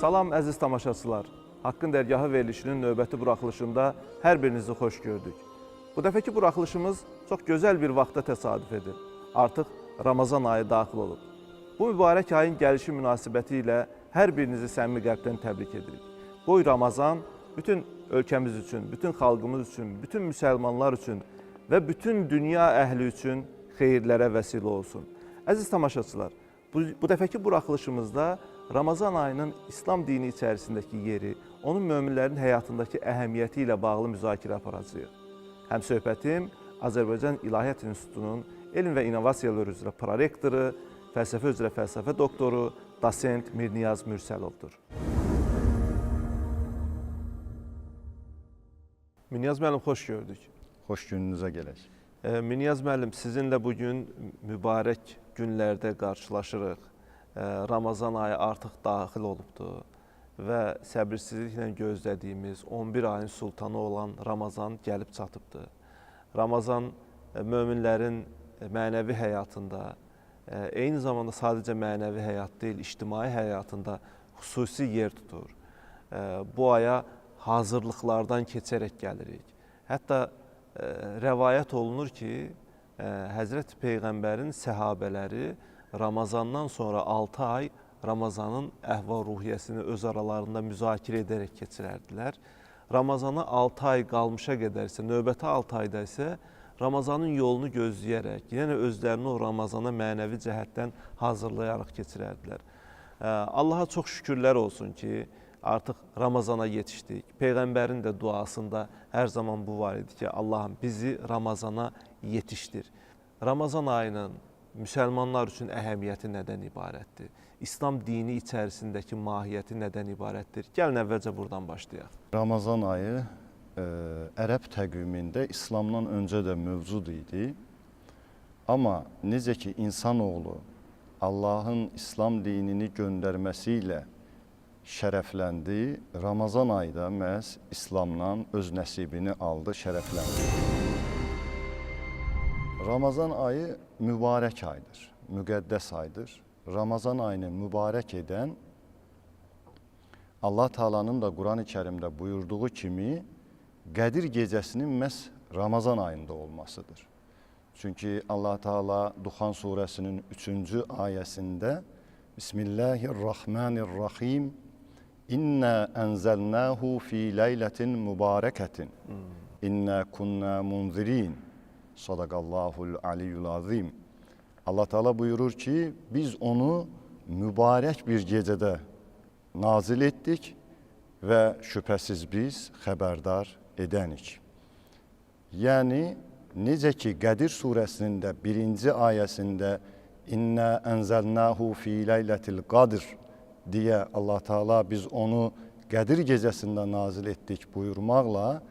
Salam əziz tamaşaçılar. Haqqın dərgahı verilişinin növbəti buraxılışında hər birinizi xoş gördük. Bu dəfəki buraxılışımız çox gözəl bir vaxta təsadüf edir. Artıq Ramazan ayı daxil olub. Bu mübarək ayın gəlişi münasibəti ilə hər birinizi səmimi qəlbdən təbrik edirik. Bu Ramazan bütün ölkəmiz üçün, bütün xalqımız üçün, bütün müsəlmanlar üçün və bütün dünya əhli üçün xeyirlərə vəsilə olsun. Əziz tamaşaçılar, bu dəfəki buraxılışımızda Ramazan ayının İslam dini içərisindəki yeri, onun möminlərin həyatındakı əhəmiyyəti ilə bağlı müzakirə aparacağıq. Həm söhbətim Azərbaycan İlahiyyat İnstitutunun Elm və İnnovasiyalar üzrə prorektoru, fəlsəfə üzrə fəlsəfə doktoru, dosent Mirniyaz Mürsəlovdur. Mirniyaz müəllim, xoş gördük. Xoş gününüzə gələk. Mirniyaz müəllim, sizinlə bugün mübarək günlərdə qarşılaşırıq. Ramazan ayı artıq daxil olubdur və səbirsizliklə gözlədiyimiz 11 ayın sultanı olan Ramazan gəlib çatıbdır. Ramazan möminlərin mənəvi həyatında, eyni zamanda sadəcə mənəvi həyat deyil, ictimai həyatında xüsusi yer tutur. Bu aya hazırlıqlardan keçərək gəlirik. Hətta rəvayət olunur ki, Həzrəti Peyğəmbərin səhabələri Ramazandan sonra 6 ay Ramazanın əhval-ruhiyyəsini öz aralarında müzakirə edərək keçirərdilər. Ramazana 6 ay qalmışa qədər isə, növbəti 6 ayda isə Ramazanın yolunu gözləyərək, yenə özlərini o Ramazana mənəvi cəhətdən hazırlayaraq keçirərdilər. Allaha çox şükürlər olsun ki, artıq Ramazana yetişdik. Peyğəmbərin də duasında hər zaman bu var idi ki, Allahım bizi Ramazana yetişdir. Ramazan ayının müsəlmanlar üçün əhəmiyyəti nədən ibarətdir? İslam dini içərisindəki mahiyyəti nədən ibarətdir? Gəlin əvvəlcə buradan başlayaq. Ramazan ayı ərəb təqvimində İslamdan öncə də mövcud idi. Amma necə ki insanoğlu Allahın İslam dinini göndərməsi ilə şərəfləndi, Ramazan ayı da məhz İslamdan öz nəsibini aldı, şərəfləndi. Ramazan ayı mübarək aydır, müqəddəs aydır. Ramazan ayını mübarək edən Allah Taala'nın da Quran-ı Kərimdə buyurduğu kimi Qədir gecəsinin məhz Ramazan ayında olmasıdır. Çünki Allah Taala Duxan surəsinin 3-cü ayəsində Bismillahirrahmanirrahim İnna enzelnahu fi leyletin mübareketin İnna kunna munzirin Sadakallahul aliyyul azim. Allah Teala buyurur ki, biz onu mübarək bir gecədə nazil etdik və şübhəsiz biz xəbərdar edənik. Yəni, necə ki Qədir surəsinin də 1-ci ayəsində İnna enzelnahu fi leyletil qadr deyə Allah Teala biz onu Qədir gecəsində nazil etdik buyurmaqla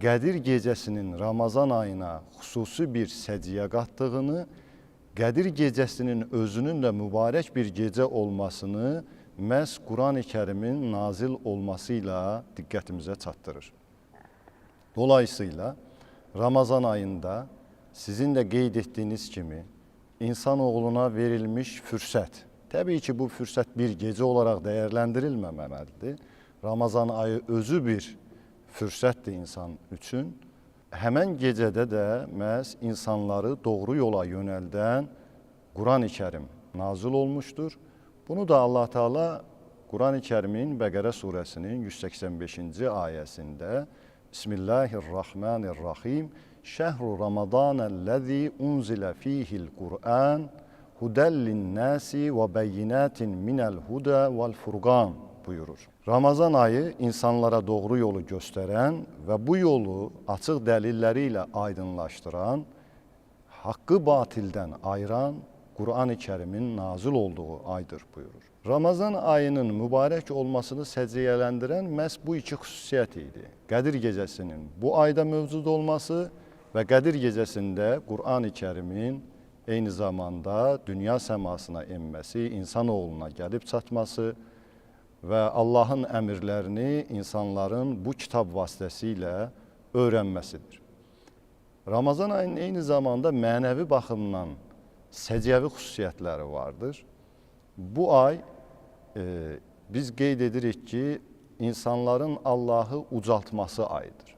Qədir gecəsinin Ramazan ayına xüsusi bir səciyyə qatdığını, Qədir gecəsinin özünün də mübarək bir gecə olmasını məhz Quran-ı Kərimin nazil olması ilə diqqətimizə çatdırır. Dolayısıyla Ramazan ayında sizin də qeyd etdiyiniz kimi insanoğluna verilmiş fürsət. Təbii ki, bu fürsət bir gecə olaraq dəyərləndirilməməlidir. Ramazan ayı özü bir fürsətdir insan üçün. Həmən gecədə də məhz insanları doğru yola yönəldən Quran-ı Kərim nazil olmuşdur. Bunu da Allah Teala Quran-ı Kərimin Bəqərə surəsinin 185-ci ayəsində Bismillahirrahmanirrahim Şəhru Ramadanəl-ləzi unzilə fihil Qur'an hudellin nasi ve beyinatin minel huda vel furqan buyurur. Ramazan ayı insanlara doğru yolu gösteren ve bu yolu açıq dəlilləri aydınlaştıran, haqqı batildən ayıran Kur'an-ı Kerim'in nazil olduğu aydır buyurur. Ramazan ayının mübarək olmasını səciyyələndirən məhz bu iki xüsusiyyət idi. Qədir gecəsinin bu ayda mövcud olması və Qədir gecəsində Kur'an-ı Kerim'in eyni zamanda dünya səmasına enməsi, insanoğluna gəlib çatması və Allahın əmrlərini insanların bu kitab vasitəsilə öyrənməsidir. Ramazan ayının eyni zamanda mənəvi baxımdan səciyyəvi xüsusiyyətləri vardır. Bu ay biz qeyd edirik ki, insanların Allahı ucaltması ayıdır.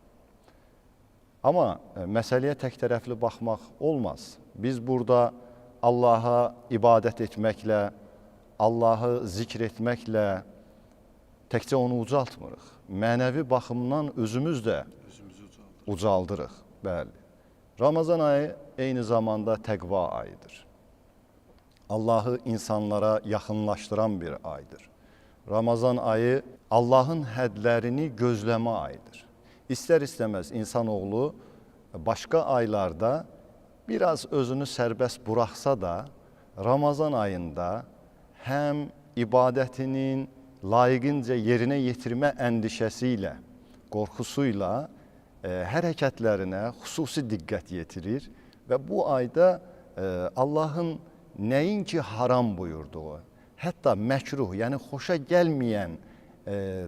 Amma məsələyə tək tərəfli baxmaq olmaz. Biz burada Allaha ibadət etməklə, Allahı zikr etməklə təkcə onu ucaltmırıq. Mənəvi baxımdan özümüz də ucaldırıq. Bəli. Ramazan ayı eyni zamanda təqva ayıdır. Allahı insanlara yaxınlaşdıran bir aydır. Ramazan ayı Allahın hədlərini gözləmə ayıdır. İstər-istəməz insanoğlu başqa aylarda biraz özünü sərbəst buraxsa da, Ramazan ayında həm ibadətinin layiqincə yerinə yetirmə əndişəsiyle, qorxusuyla hərəkətlərinə xüsusi diqqət yetirir və bu ayda Allahın nəinki haram buyurduğu, hətta məkruh, yəni xoşa gəlməyən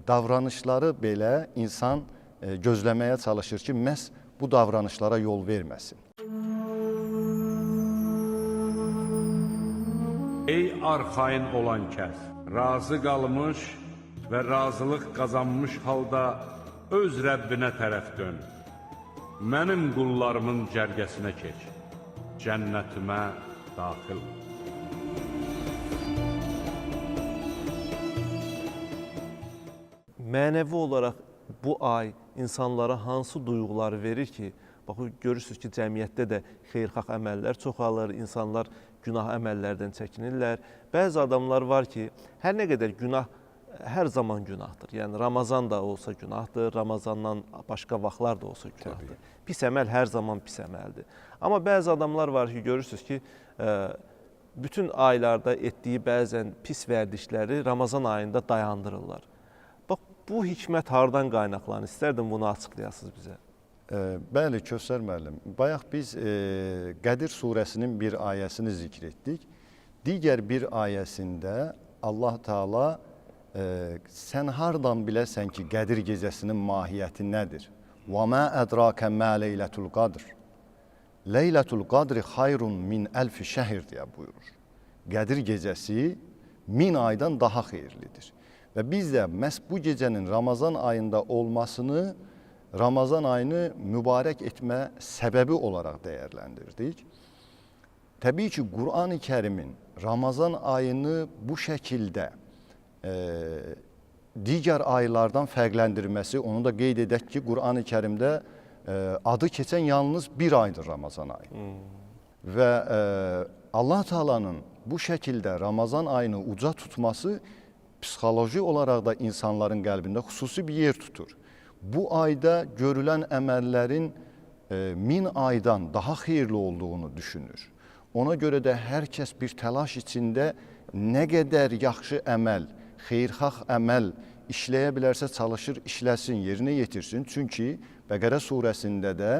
davranışları belə insan gözləməyə çalışır ki, məhz bu davranışlara yol verməsin. Ey arxayın olan kəs, razı qalmış və razılıq qazanmış halda öz Rəbbinə tərəf dön. Mənim qullarımın cərgəsinə keç, cənnətimə daxil ol. Mənəvi olaraq bu ay insanlara hansı duyğuları verir ki, baxın, görürsünüz ki, cəmiyyətdə də xeyirxah əməllər çoxalır, insanlar günah əməllərdən çəkinirlər. Bəzi adamlar var ki, hər nə qədər günah hər zaman günahdır. Yəni Ramazan da olsa günahdır, Ramazandan başqa vaxtlar da olsa günahdır. Pis əməl hər zaman pis əməldir. Amma bəzi adamlar var ki, görürsünüz ki, bütün aylarda etdiyi bəzən pis vərdişləri Ramazan ayında dayandırırlar. Bax, bu hikmət hardan qaynaqlanır? İstərdim bunu açıqlayasınız bizə. Bəli, Kövsər müəllim. Bayaq biz Qədir surəsinin bir ayəsini zikr etdik. Digər bir ayəsində Allah Teala sən hardan biləsən ki, Qədir gecəsinin mahiyyəti nədir? وَمَا أَدْرَاكَ مَا لَيْلَةُ الْقَدْرِ Leylətul qadri xayrun min əlfi şəhir deyə buyurur. Qədir gecəsi 1000 aydan daha xeyirlidir. Və biz də məhz bu gecənin Ramazan ayında olmasını Ramazan ayını mübarək etmə səbəbi olaraq dəyərləndirdik. Təbii ki, Qur'an-ı Kərimin Ramazan ayını bu şəkildə digər aylardan fərqləndirməsi, onu da qeyd edək ki, Qur'an-ı Kərimdə adı keçən yalnız bir aydır Ramazan ayı. Və Allah Teala'nın bu şəkildə Ramazan ayını uca tutması psixoloji olaraq da insanların qəlbində xüsusi bir yer tutur. Bu ayda görülən əməllərin 1000 aydan daha xeyirli olduğunu düşünür. Ona görə də hər kəs bir təlaş içində nə qədər yaxşı əməl, xeyirxah əməl işləyə bilərsə çalışır, işləsin, yerinə yetirsin. Çünki Bəqərə surəsində də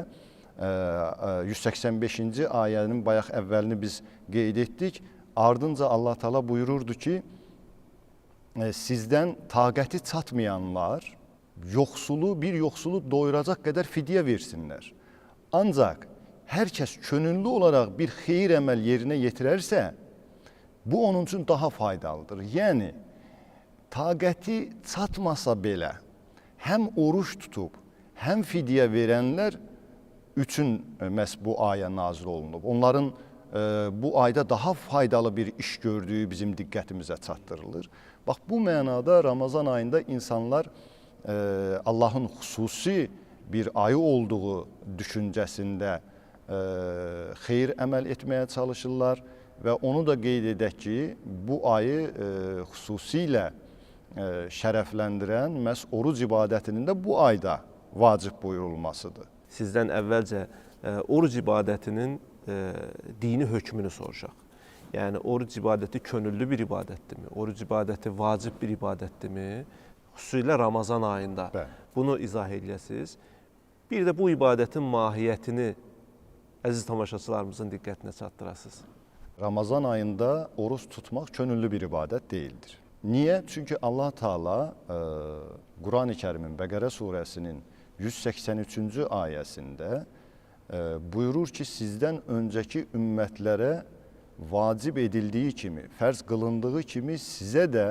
185-ci ayənin bayaq əvvəlini biz qeyd etdik. Ardınca Allah Teala buyururdu ki, sizdən taqəti çatmayanlar bir yoxsulu doyuracaq qədər fidyə versinlər. Ancaq hər kəs könüllü olaraq bir xeyir əməl yerinə yetirərsə, bu onun üçün daha faydalıdır. Yəni, taqəti çatmasa belə, həm oruç tutub, həm fidyə verənlər üçün məhz bu ayə nazil olunub. Onların bu ayda daha faydalı bir iş gördüyü bizim diqqətimizə çatdırılır. Bax, bu mənada Ramazan ayında insanlar Allahın xüsusi bir ayı olduğu düşüncəsində xeyir əməl etməyə çalışırlar və onu da qeyd edək ki, bu ayı xüsusilə şərəfləndirən məhz oruc ibadətinin də bu ayda vacib buyurulmasıdır. Sizdən əvvəlcə oruc ibadətinin dini hökmünü soruşaq. Yəni, oruc ibadəti könüllü bir ibadətdirmi? Oruc ibadəti vacib bir ibadətdirmi? Xüsusilə Ramazan ayında. Bəli. Bunu izah edəsiniz. Bir də bu ibadətin mahiyyətini əziz tamaşaçılarımızın diqqətinə çatdırasınız. Ramazan ayında oruç tutmaq könüllü bir ibadət deyildir. Niyə? Çünki Allah Teala Quran-ı Kərimin Bəqərə surəsinin 183-cü ayəsində buyurur ki, sizdən öncəki ümmətlərə vacib edildiyi kimi, fərz qılındığı kimi sizə də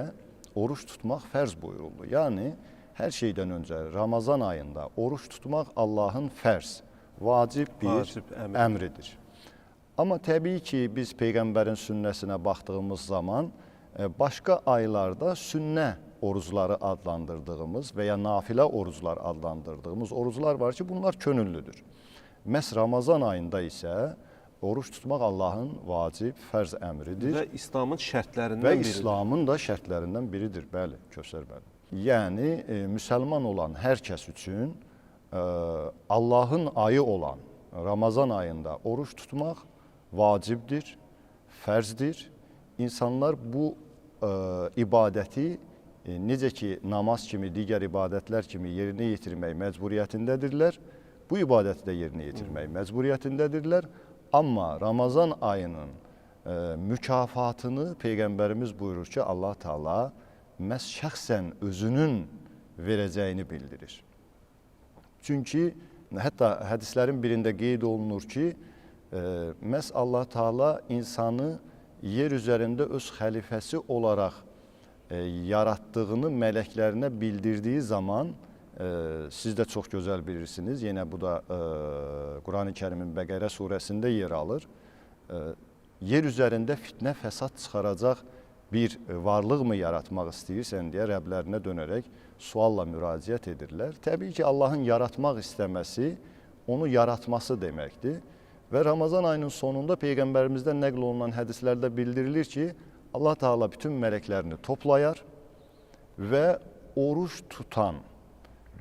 oruç tutmaq fərz buyuruldu. Yəni, hər şeydən öncə Ramazan ayında oruç tutmaq Allahın fərz, vacib bir əmridir. Amma təbii ki, biz Peyğəmbərin sünnəsinə baxdığımız zaman başqa aylarda sünnə orucları adlandırdığımız və ya nafilə oruclar adlandırdığımız oruclar var ki, bunlar könüllüdür. Məhz Ramazan ayında isə oruç tutmaq Allahın vacib, fərz əmridir. Və İslamın şərtlərindən biridir. Və İslamın da şərtlərindən biridir, bəli, Kövsər bəli. Yəni, müsəlman olan hər kəs üçün Allahın ayı olan Ramazan ayında oruç tutmaq vacibdir, fərzdir. İnsanlar bu ibadəti necə ki, namaz kimi, digər ibadətlər kimi yerinə yetirmək məcburiyyətindədirlər. Bu ibadəti də yerinə yetirmək məcburiyyətindədirlər. Amma Ramazan ayının mükafatını Peyğəmbərimiz buyurur ki, Allah Teala məhz şəxsən özünün verəcəyini bildirir. Çünki hətta hədislərin birində qeyd olunur ki, məhz Allah Teala insanı yer üzərində öz xəlifəsi olaraq yaratdığını mələklərinə bildirdiyi zaman, siz də çox gözəl bilirsiniz, yenə bu da Quran-ı Kərimin Bəqərə surəsində yer alır. Yer üzərində fitnə, fəsad çıxaracaq bir varlıq mı yaratmaq istəyirsən deyə Rəblərinə dönərək sualla müraciət edirlər. Təbii ki, Allahın yaratmaq istəməsi onu yaratması deməkdir. Və Ramazan ayının sonunda Peyğəmbərimizdən nəql olunan hədislərdə bildirilir ki, Allah Teala bütün mələklərini toplayar və oruç tutan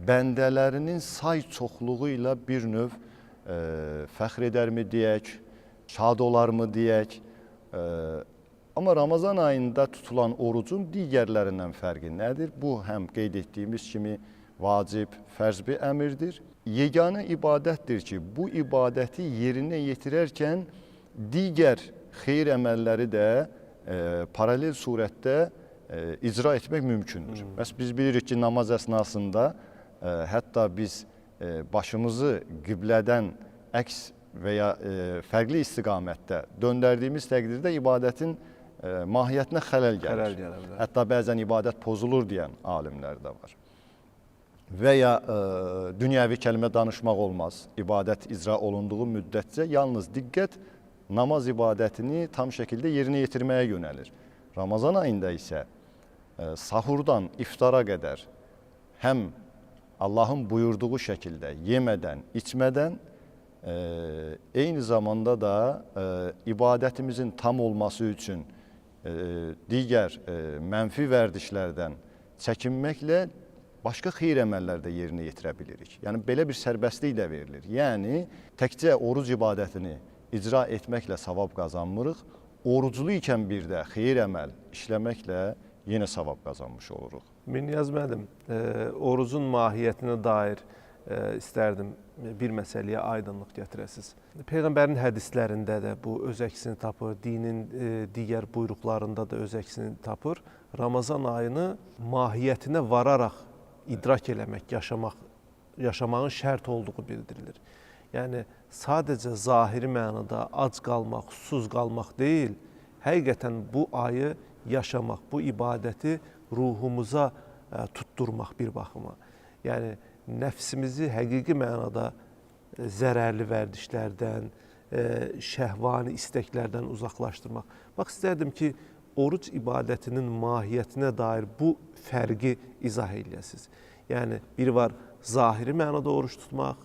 bəndələrinin say çoxluğu ilə bir növ fəxr edərmi deyək, şad olarmı deyək. Amma Ramazan ayında tutulan orucun digərlərindən fərqi nədir? Bu, həm qeyd etdiyimiz kimi vacib, fərz bir əmirdir. Yeganə ibadətdir ki, bu ibadəti yerinə yetirərkən digər xeyir əməlləri də paralel surətdə icra etmək mümkündür. Bəs biz bilirik ki, namaz əsnasında hətta biz başımızı qiblədən əks və ya fərqli istiqamətdə döndərdiyimiz təqdirdə ibadətin mahiyyətinə xələl gəlir. Hətta bəzən ibadət pozulur deyən alimlər də var. Və ya dünyəvi kəlmə danışmaq olmaz. İbadət icra olunduğu müddətcə yalnız diqqət namaz ibadətini tam şəkildə yerinə yetirməyə yönəlir. Ramazan ayında isə sahurdan iftara qədər həm Allahın buyurduğu şəkildə yemədən, içmədən eyni zamanda da ibadətimizin tam olması üçün digər mənfi vərdişlərdən çəkinməklə başqa xeyir əməllər də yerinə yetirə bilirik. Yəni, belə bir sərbəstlik də verilir. Yəni, təkcə oruc ibadətini icra etməklə savab qazanmırıq, oruclu ikən bir də xeyir əməl işləməklə yenə savab qazanmış oluruq. Minniyaz müəllim, orucun mahiyyətinə dair istərdim bir məsələyə aydınlıq gətirəsiniz. Peyğəmbərin hədislərində də bu öz əksini tapır, dinin digər buyruqlarında da öz əksini tapır. Ramazan ayını mahiyyətinə vararaq idrak eləmək, yaşamağın şərt olduğu bildirilir. Yəni, sadəcə zahiri mənada ac qalmaq, susuz qalmaq deyil, həqiqətən bu ayı yaşamaq, bu ibadəti ruhumuza tutturmaq bir baxıma. Yəni, nəfsimizi həqiqi mənada zərərli vərdişlərdən, şəhvani istəklərdən uzaqlaşdırmaq. Bax, istərdim ki, oruc ibadətinin mahiyyətinə dair bu fərqi izah eləyəsiniz. Yəni, biri var zahiri mənada oruç tutmaq,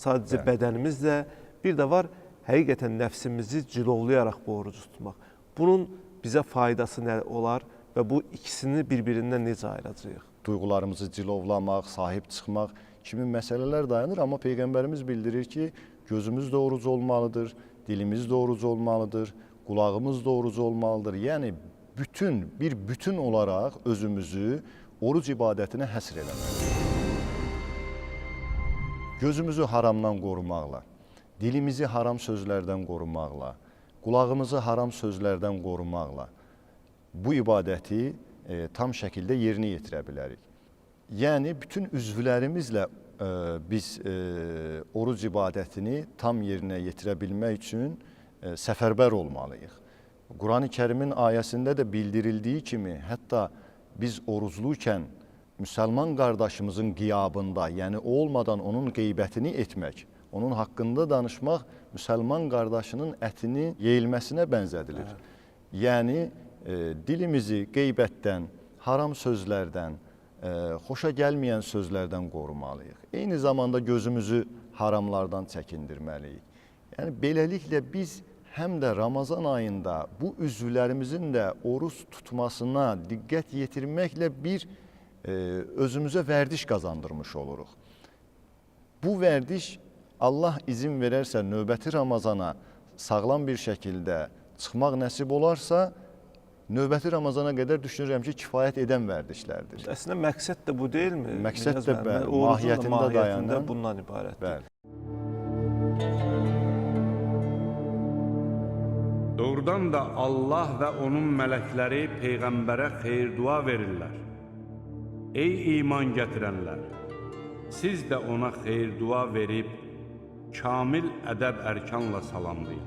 sadəcə bədənimizlə, bir də var həqiqətən nəfsimizi cilovlayaraq bu orucu tutmaq. Bunun bizə faydası nə olar və bu ikisini bir-birindən necə ayıracağıq? Duyğularımızı cilovlamaq, sahib çıxmaq kimi məsələlər dayanır, amma Peyğəmbərimiz bildirir ki, gözümüz də oruc olmalıdır, dilimiz də oruc olmalıdır, qulağımız da oruc olmalıdır. Yəni bir bütün olaraq özümüzü oruc ibadətinə həsr eləməliyik. Gözümüzü haramdan qorumaqla, dilimizi haram sözlərdən qorumaqla, qulağımızı haram sözlərdən qorumaqla bu ibadəti tam şəkildə yerinə yetirə bilərik. Yəni, bütün üzvlərimizlə biz oruc ibadətini tam yerinə yetirə bilmək üçün səfərbər olmalıyıq. Quran-ı Kərimin ayəsində də bildirildiyi kimi, hətta biz oruclukən müsəlman qardaşımızın qiyabında, yəni o olmadan onun qeybətini etmək, onun haqqında danışmaq müsəlman qardaşının ətini yeyilməsinə bənzədilir. Yəni, dilimizi qeybətdən, haram sözlərdən, xoşa gəlməyən sözlərdən qorumalıyıq. Eyni zamanda gözümüzü haramlardan çəkindirməliyik. Yəni, beləliklə biz həm də Ramazan ayında bu üzvlərimizin də oruç tutmasına diqqət yetirməklə özümüzə vərdiş qazandırmış oluruq. Bu vərdiş Allah izin verərsə növbəti Ramazana sağlam bir şəkildə çıxmaq nəsib olarsa, növbəti Ramazana qədər düşünürəm ki, kifayət edən vərdişlərdir. Əslində məqsəd də bu deyilmi? Məqsəd də mahiyyətində dayanan bundan ibarətdir. Doğrudan da Allah və onun mələkləri Peyğəmbərə xeyir-dua verirlər. Ey iman gətirənlər! Siz də ona xeyir-dua verib, kamil ədəb-ərkanla salamlayın.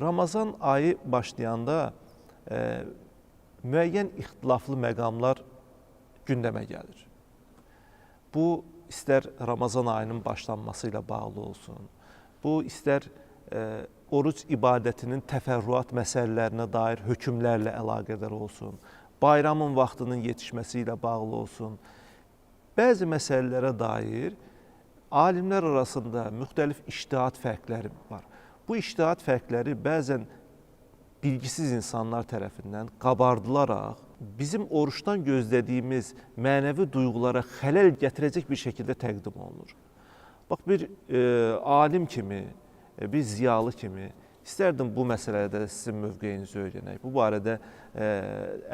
Ramazan ayı başlayanda müəyyən ixtilaflı məqamlar gündəmə gəlir. Bu, istər Ramazan ayının başlanması ilə bağlı olsun, bu, istər oruc ibadətinin təfərrüat məsələlərinə dair hökmlərlə əlaqədar olsun, bayramın vaxtının yetişməsi ilə bağlı olsun. Bəzi məsələlərə dair alimlər arasında müxtəlif ictihad fərqləri var. Bu ictihad fərqləri bəzən bilgisiz insanlar tərəfindən qabardılaraq bizim oruçdan gözlədiyimiz mənəvi duyğulara xələl gətirəcək bir şəkildə təqdim olunur. Bax, bir alim kimi, bir ziyalı kimi istərdim bu məsələdə sizin mövqeyinizi öyrənək. Bu barədə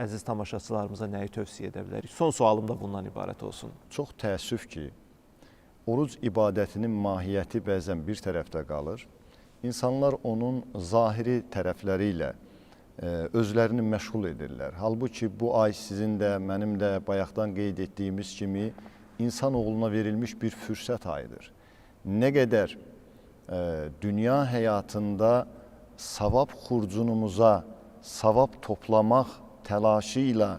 əziz tamaşaçılarımıza nəyi tövsiyə edə bilərik? Son sualım da bundan ibarət olsun. Çox təəssüf ki, oruc ibadətinin mahiyyəti bəzən bir tərəfdə qalır. İnsanlar onun zahiri tərəfləri ilə özlərini məşğul edirlər. Halbuki bu ay sizin də, mənim də bayaqdan qeyd etdiyimiz kimi insanoğluna verilmiş bir fürsət ayıdır. Nə qədər dünya həyatında savab xurcunumuza savab toplamaq təlaşı ilə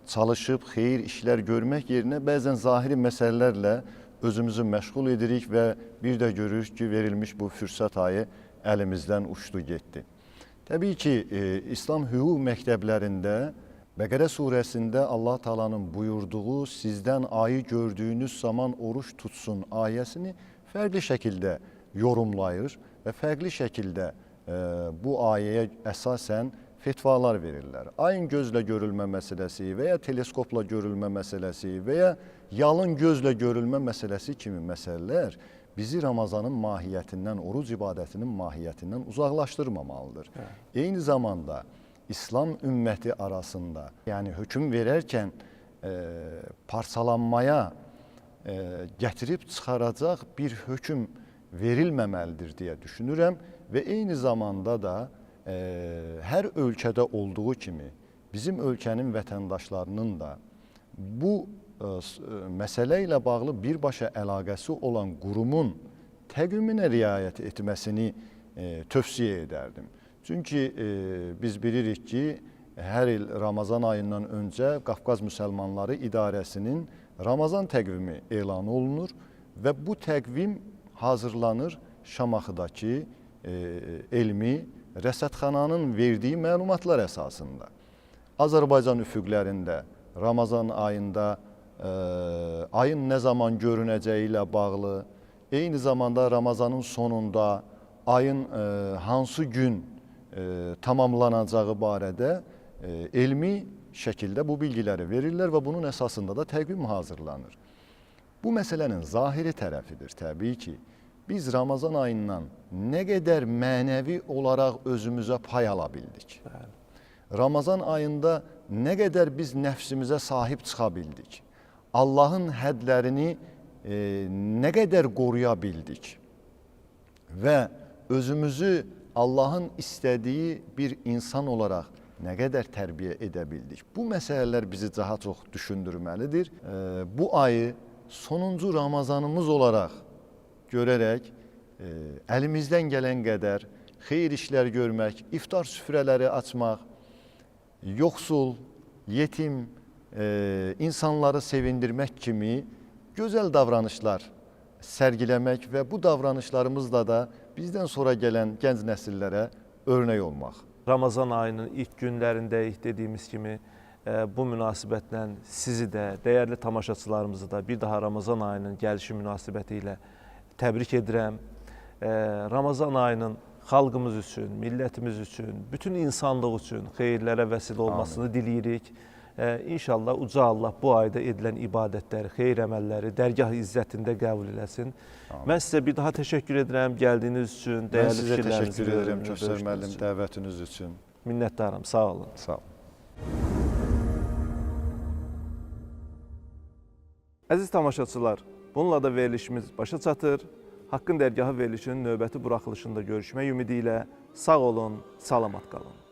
çalışıb xeyir işlər görmək yerinə bəzən zahiri məsələlərlə özümüzü məşğul edirik və bir də görürük ki, verilmiş bu fürsət ayı əlimizdən uçdu getdi. Təbii ki, İslam hüquq məktəblərində Bəqərə surəsində Allah Taala'nın buyurduğu sizdən ayı gördüyünüz zaman oruç tutsun ayəsini fərqli şəkildə yorumlayır və fərqli şəkildə bu ayəyə əsasən fetvalar verirlər. Ayın gözlə görülmə məsələsi və ya teleskopla görülmə məsələsi və ya yalın gözlə görülmə məsələsi kimi məsələlər bizi Ramazanın mahiyyətindən, oruc ibadətinin mahiyyətindən uzaqlaşdırmamalıdır. Eyni zamanda İslam ümməti arasında, yəni hökm verərkən parçalanmaya gətirib çıxaracaq bir hökm verilməməlidir deyə düşünürəm və eyni zamanda da hər ölkədə olduğu kimi bizim ölkənin vətəndaşlarının da bu məsələ ilə bağlı birbaşa əlaqəsi olan qurumun təqviminə riayət etməsini tövsiyə edərdim. Çünki biz bilirik ki, hər il Ramazan ayından öncə Qafqaz Müsəlmanları İdarəsinin Ramazan təqvimi elan olunur və bu təqvim hazırlanır Şamaxıdakı elmi rəsədxananın verdiyi məlumatlar əsasında. Azərbaycan üfüqlərində Ramazan ayında ayın nə zaman görünəcəyi ilə bağlı, eyni zamanda Ramazanın sonunda ayın hansı gün tamamlanacağı barədə elmi şəkildə bu bilgiləri verirlər və bunun əsasında da təqvim hazırlanır. Bu məsələnin zahiri tərəfidir təbii ki. Biz Ramazan ayından nə qədər mənəvi olaraq özümüzə pay ala bildik. Ramazan ayında nə qədər biz nəfsimizə sahib çıxa bildik. Allahın hədlərini nə qədər qoruya bildik və özümüzü Allahın istədiyi bir insan olaraq nə qədər tərbiyə edə bildik. Bu məsələlər bizi daha çox düşündürməlidir. Bu ayı sonuncu Ramazanımız olaraq görərək əlimizdən gələn qədər xeyir işlər görmək, iftar süfrələri açmaq, yoxsul, yetim insanları sevindirmək kimi gözəl davranışlar sərgiləmək və bu davranışlarımızla da bizdən sonra gələn gənc nəsillərə örnək olmaq. Ramazan ayının ilk günlərindəyik dediyimiz kimi bu münasibətlə sizi də, dəyərli tamaşaçılarımızı da bir daha Ramazan ayının gəlişi münasibəti ilə təbrik edirəm. Ramazan ayının xalqımız üçün, millətimiz üçün, bütün insanlıq üçün xeyirlərə vəsilə olmasını diləyirik. İnşallah Uca Allah bu ayda edilən ibadətləri, xeyir əməlləri dərgah izzətində qəbul eləsin. Mən sizə bir daha təşəkkür edirəm gəldiyiniz üçün, dəyərli fikirlərinizi. Mən sizə təşəkkür edirəm Kövsər müəllim dəvətiniz üçün. Minnətdaram, sağ olun. Sağ olun. Əziz tamaşaçılar, bununla da verilişimiz başa çatır. Haqqın dərgahı verilişinin növbəti buraxılışında görüşmək ümidi ilə sağ olun, salamat qalın.